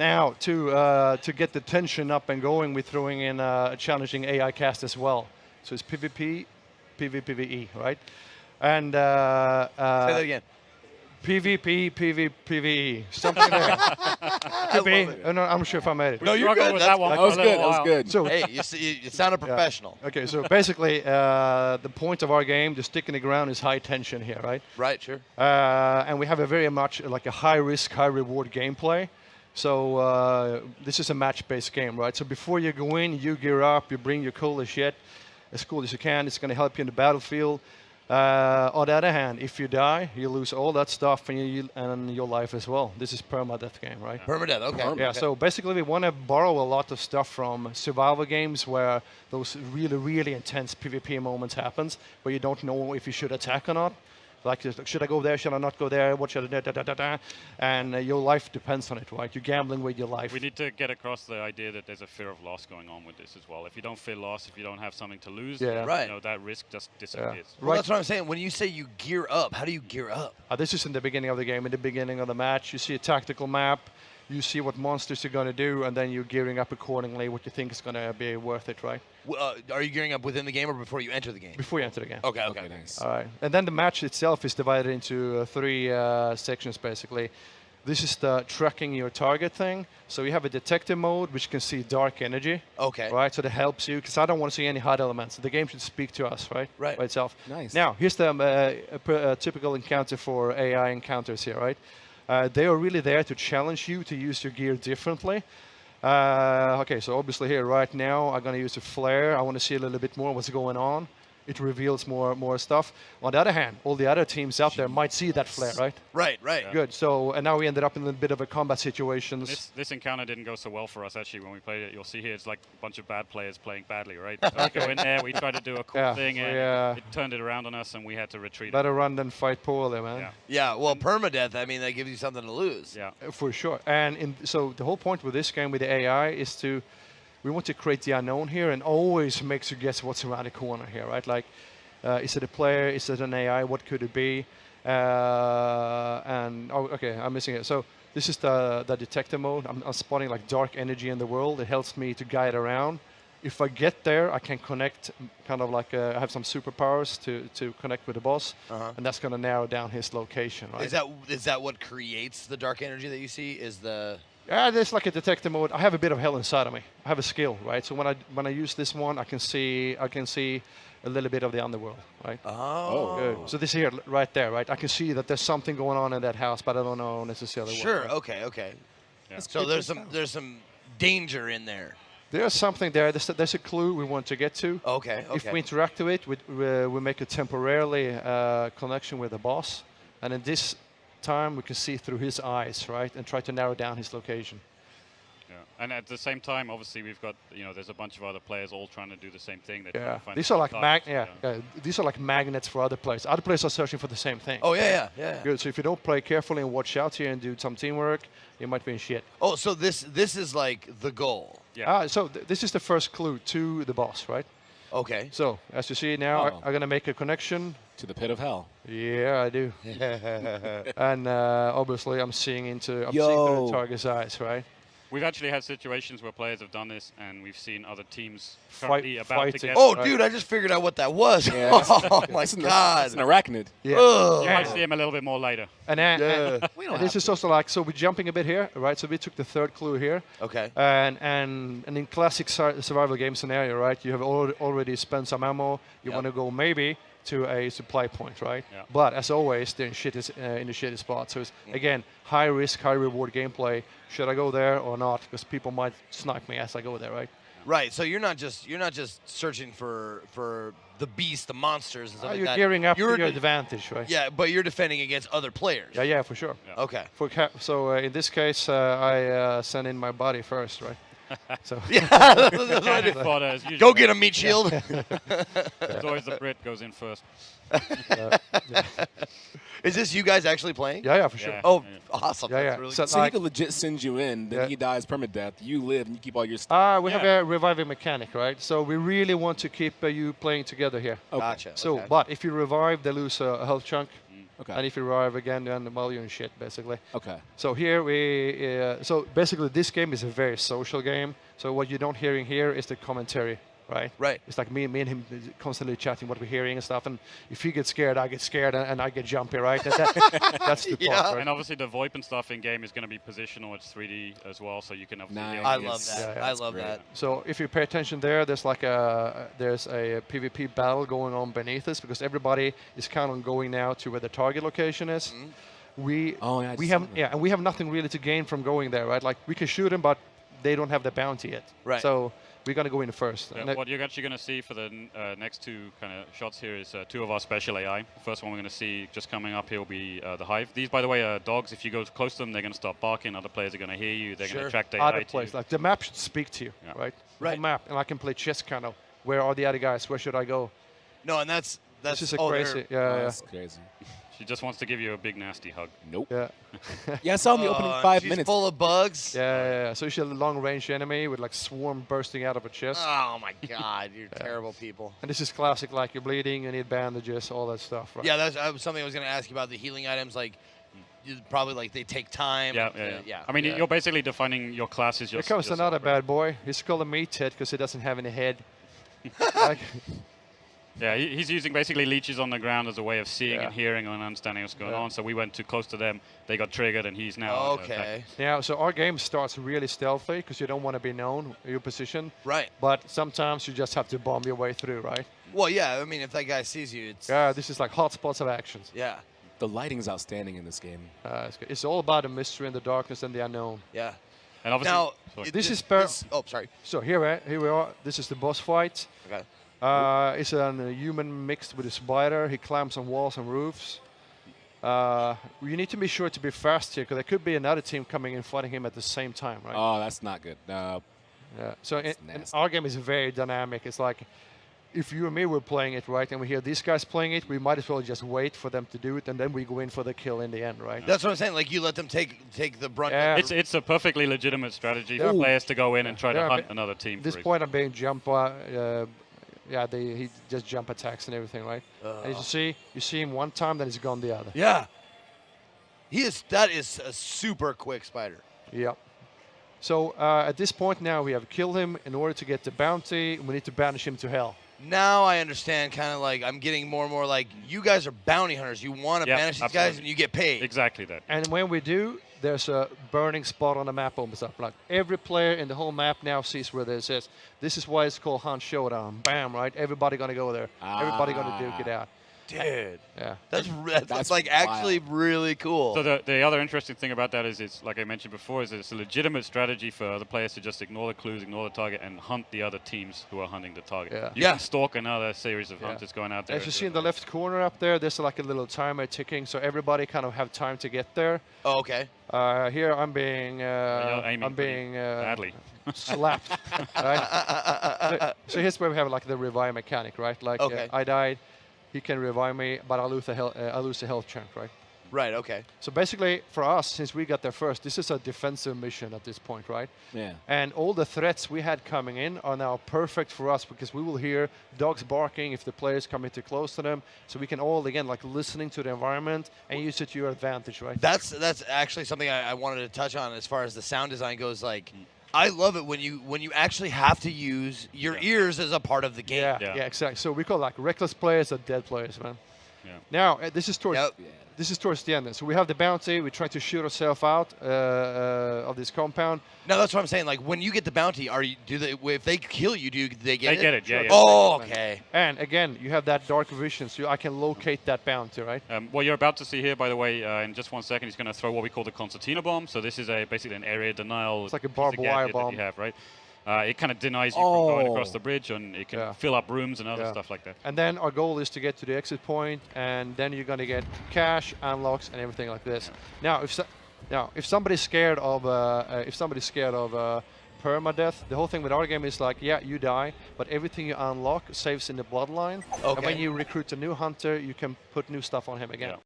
Now, to get the tension up and going, we're throwing in a challenging AI cast as well. So it's PvP, PvPvE, right? And Say that again. PvP, PvPvE, something there. Could be. No, I'm sure if I made it. No, you're good. With that one. That was good. That was good. So, Hey, you sounded professional. okay, so basically, the point of our game, the stick in the ground, is high tension here, right? Right, sure. And we have a very much like a high risk, high reward gameplay. So this is a match-based game, right? So before you go in, you gear up, you bring your coolest shit, as cool as you can. It's going to help you in the battlefield. On the other hand, if you die, you lose all that stuff and your life as well. This is permadeath game, right? Permadeath, okay. Yeah, so basically we want to borrow a lot of stuff from survival games where those really, really intense PvP moments happens, where you don't know if you should attack or not. Like, should I go there? Should I not go there? What should I do? And your life depends on it, right? You're gambling with your life. We need to get across the idea that there's a fear of loss going on with this as well. If you don't feel lost, if you don't have something to lose, Right. you know, that risk just disappears. Well, that's what I'm saying. When you say you gear up, how do you gear up? This is in the beginning of the game. In the beginning of the match, you see a tactical map. You see what monsters you're going to do, and then you're gearing up accordingly what you think is going to be worth it, right? Are you gearing up within the game or before you enter the game? Before you enter the game. Okay. Nice. All right. And then the match itself is divided into three sections, basically. This is the tracking your target thing. So you have a detective mode, which can see dark energy. Okay. Right, so that helps you, because I don't want to see any hard elements. The game should speak to us, right? Right. By itself. Nice. Now, here's the typical encounter for AI encounters here, right? They are really there to challenge you to use your gear differently. Okay, so obviously here right now, I'm going to use a flare. I want to see a little bit more what's going on. It reveals more stuff. On the other hand, all the other teams out there might see that flare, right? Right. Yeah. Good. So, and now we ended up in a bit of a combat situation. This encounter didn't go so well for us, actually, when we played it. You'll see here it's like a bunch of bad players playing badly, right? So we go in there, we tried to do a cool thing, and it turned it around on us, and we had to retreat. Better run than fight poorly, man. Yeah. Yeah, well, permadeath, I mean, that gives you something to lose. Yeah. For sure. And so the whole point with this game with the AI is we want to create the unknown here and always makes you guess what's around the corner here, right? Like, is it a player? Is it an AI? What could it be? Okay, I'm missing it. So this is the detector mode. I'm spotting like dark energy in the world. It helps me to guide around. If I get there, I can connect, kind of like I have some superpowers to connect with the boss, and that's going to narrow down his location, right? Is that what creates the dark energy that you see? Is the there's like a detector mode. I have a bit of hell inside of me. I have a skill, right? So when I use this one, I can see a little bit of the underworld, right? Oh. Good. So this here, right there, right? I can see that there's something going on in that house, but I don't know necessarily what. Sure. Right? Okay. Yeah. So there's some danger in there. There's something there. There's a clue we want to get to. Okay. If we interact with it, we make a temporarily connection with the boss, and in this time we can see through his eyes, right, and try to narrow down his location. Yeah. And at the same time, obviously, we've got, there's a bunch of other players all trying to do the same thing. They're trying to find These are like targets, these are like magnets for other players. Other players are searching for the same thing. Oh yeah. Good. So if you don't play carefully and watch out here and do some teamwork, you might be in shit. Oh, so this is like the goal. Yeah. So this is the first clue to the boss, right? Okay. So as you see now, I'm gonna make a connection to the pit of hell. Yeah, I do. And obviously, I'm seeing through the target's eyes, right? We've actually had situations where players have done this, and we've seen other teams fighting. about to get. Oh, dude, I just figured out what that was. Yeah. Oh my God! It's an arachnid. Yeah. You might see him a little bit more later. And this is also like, so we're jumping a bit here, right? So we took the third clue here. Okay. And in classic survival game scenario, right? You have already spent some ammo. You want to go maybe to a supply point, right? Yeah. But as always, they're in the shitty spot. So it's again high risk, high reward gameplay. Should I go there or not? Because people might snipe me as I go there, right? Right. So you're not just searching for the beast, the monsters, and stuff like you're that. gearing up to your advantage, right? Yeah, but you're defending against other players. Yeah, for sure. Yeah. Okay. So in this case, I send in my body first, right? So Yeah. That's what I do. Fodder, Go get a meat shield. It's always the Brit goes in first. Is this you guys actually playing? Yeah, for sure. Yeah. Oh, awesome. Yeah, That's yeah. really So cool. So he could legit send you in, then Yeah. he dies permadeath. You live and you keep all your stuff. We have a reviving mechanic, right? So we really want to keep you playing together here. Gotcha. So, okay. but if you revive, they lose a health chunk. Okay. And if you revive again, then well, you're in shit, basically. Okay. So here so basically this game is a very social game. So what you don't hearing here is the commentary, right? Right. It's like me and him constantly chatting what we're hearing and stuff. And if he gets scared, I get scared, and I get jumpy, right? That's the part, right? And obviously the VoIP and stuff in game is going to be positional. It's 3D as well, so you can obviously. Nice. I love that. Yeah, I love that. So if you pay attention there, there's like there's a PvP battle going on beneath us because everybody is kind of going now to where the target location is. We have nothing really to gain from going there, right? Like we can shoot them, but they don't have the bounty yet. Right. So we're gonna go in first. Yeah, what you're actually going to see for the next two kind of shots here is two of our special AI. The first one we're going to see just coming up here will be the Hive. These, by the way, are dogs. If you go close to them, they're going to start barking. Other players are going to hear you. They're going to attract AI Other to players, you. like the map should speak to you, right? Right. The map, and I can play chess kind of. Where are the other guys? Where should I go? No, and that's This is a crazy. Yeah. That's crazy. She just wants to give you a big nasty hug. Nope. Yeah. Yeah, I saw in the opening 5 she's minutes. full of bugs. Yeah. So she's a long-range enemy with like swarm bursting out of her chest. Oh my God, you're terrible people. And this is classic, like you're bleeding, you need bandages, all that stuff, right? Yeah, that's something I was going to ask you about the healing items. Like, probably like they take time. Yeah. I mean, you're basically defining your class as your. Here comes another bad boy. He's called a meathead because he doesn't have any head. Like, yeah, he's using basically leeches on the ground as a way of seeing and hearing and understanding what's going on. So we went too close to them. They got triggered, and he's now. Okay. Now, so our game starts really stealthy because you don't want to be known your position. Right. But sometimes you just have to bomb your way through, right? Well, yeah. I mean, if that guy sees you, it's. Yeah, this is like hot spots of actions. Yeah. The lighting's outstanding in this game. It's all about the mystery and the darkness and the unknown. Yeah. And obviously, now, this is oh, sorry. So here we are. This is the boss fight. Okay. It's a human mixed with a spider. He climbs on walls and roofs. You need to be sure to be fast here because there could be another team coming in fighting him at the same time, right? Oh, that's not good. No. Yeah. So and our game is very dynamic. It's like if you and me were playing it, right, and we hear these guys playing it, we might as well just wait for them to do it, and then we go in for the kill in the end, right? That's what I'm saying. Like you let them take the brunt. Yeah. It's a perfectly legitimate strategy for players to go in and try to hunt another team. At this point, I'm being jumped by. He just jump attacks and everything, right? And you see him one time, then he's gone the other. Yeah. That is a super quick spider. Yep. So at this point now, we have killed him. In order to get the bounty, we need to banish him to hell. Now I understand, kind of like I'm getting more and more like you guys are bounty hunters. You want to banish these guys and you get paid. Exactly that. And when we do, there's a burning spot on the map opens up. Like every player in the whole map now sees where this is. This is why it's called Hunt Showdown. Bam, right? Everybody gonna go there. Everybody gonna duke it out. Dude. Yeah. That's like actually really cool. So the other interesting thing about that is it's, like I mentioned before, is it's a legitimate strategy for other players to just ignore the clues, ignore the target, and hunt the other teams who are hunting the target. Yeah. You can stalk another series of hunters going out there. As you see in the left corner up there, there's like a little timer ticking, so everybody kind of have time to get there. Oh, okay. Here I'm being badly slapped. Right? So here's where we have like the revive mechanic, right? Like I died, he can revive me, but I lose a health chunk, right? Right. Okay. So basically, for us, since we got there first, this is a defensive mission at this point, right? Yeah. And all the threats we had coming in are now perfect for us because we will hear dogs barking if the players coming too close to them. So we can all again like listening to the environment and use it to your advantage, right? That's actually something I wanted to touch on as far as the sound design goes. Like, I love it when you actually have to use your ears as a part of the game. Yeah, exactly. So we call like reckless players or dead players, man. Yeah. Now this is towards the end. So we have the bounty. We try to shoot ourselves out of this compound. No, that's what I'm saying. Like when you get the bounty, if they kill you, do they get it? They get it. Yeah. Oh, okay. And again, you have that dark vision, so I can locate that bounty, right? What you're about to see here, by the way, in just 1 second, he's going to throw what we call the concertina bomb. So this is basically an area denial. It's like a barbed wire bomb. That you have, right? It kind of denies you from going across the bridge, and it can fill up rooms and other stuff like that. And then our goal is to get to the exit point, and then you're going to get cash, unlocks, and everything like this. Now, if somebody's scared of permadeath, the whole thing with our game is like, you die, but everything you unlock saves in the bloodline. Okay. And when you recruit a new hunter, you can put new stuff on him again. Yeah.